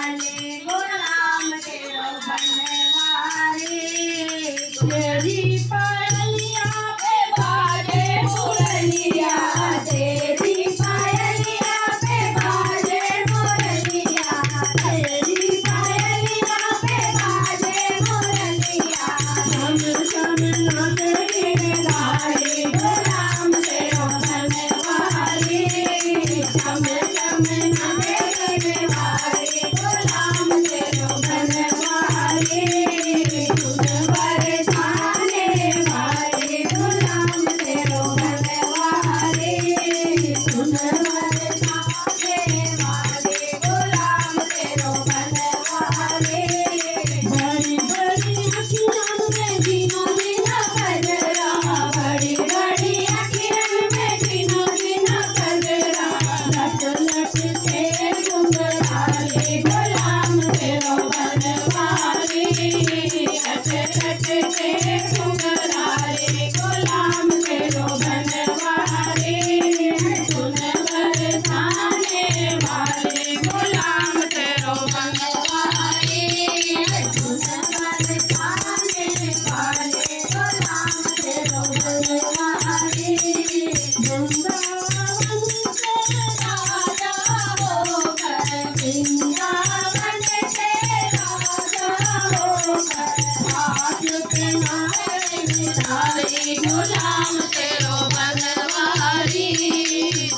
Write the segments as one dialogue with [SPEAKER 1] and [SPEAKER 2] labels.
[SPEAKER 1] वाले गुलाम तेरो बनवारी तेरी पायलिया पे बाजे मुरलिया तेरी पायलिया पे बाजे मुरलिया तेरी पायलिया पे बाजे मुरलिया हम सब नाचे गिरधारी गुलाम तेरो बनवारी हम सब नाचे गिरधारी गुलाम तेरो बनवारी तुझ बरसाने वाले गुलाम तेरो बनवारी तुझ बरसाने वाले गुलाम तेरो बनवारी बड़ी बड़ी अखियाँ में जीना जीना कजरा बड़ी बड़ी अखियाँ में जीना जीना कजरा लट लट के घुंघराले गुलाम तेरो बनवारी लट लट के घुंघराले गुलाम तेरो बनवारी सुन बरसाने वाले गुलाम तेरो बनवारी सुन बरसाने वाले गुलाम तेरो बनवारी वृंदावन से राजा होकर वृंदावन से राजा होकर हाथ पे नारे गिरधारी गुलाम तेरो बनवारी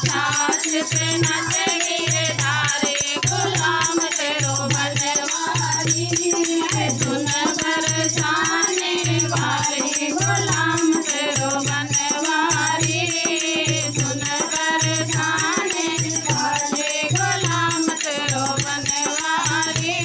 [SPEAKER 1] हाथ पे नाचे गिरधारी गुलाम तेरो बनवारी सुन बरसाने वाले गुलाम तेरो बनवारी सुन बरसाने वाले गुलाम तेरो बनवारी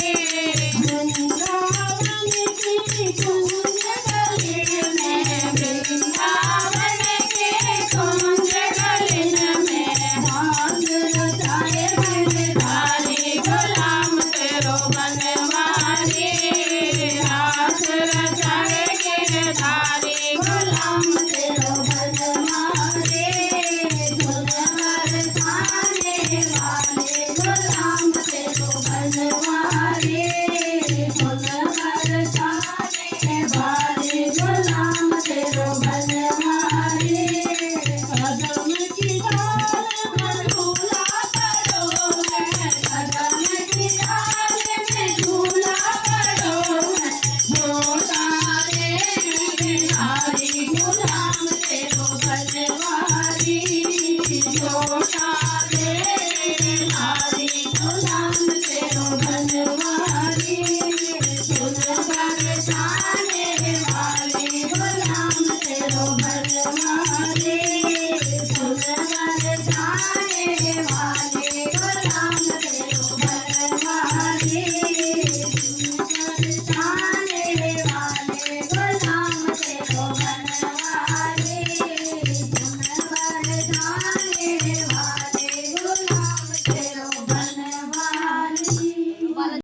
[SPEAKER 1] वृंदावन की कुंज गली में वृंदावन के कुंज गली में भाग रचाए गिरधारी गुलाम तेरो बनवारी हाथ रचाए गिरधारी गुलाम तेरो बनवारी सुन बरसाने वाले गुलाम तेरो बनवारी सुन बरसाने वाले गुलाम तेरो बनवारी कदम की डाल में झूला पड़ो है कदम की डाल में झूला पड़ो है झोला रे गिरधारी गुलाम तेरो बनवारी झोला रे गिरधारी गुलाम तेरो बनवारी सुन बरसाने वाले गुलाम तेरो बनवारी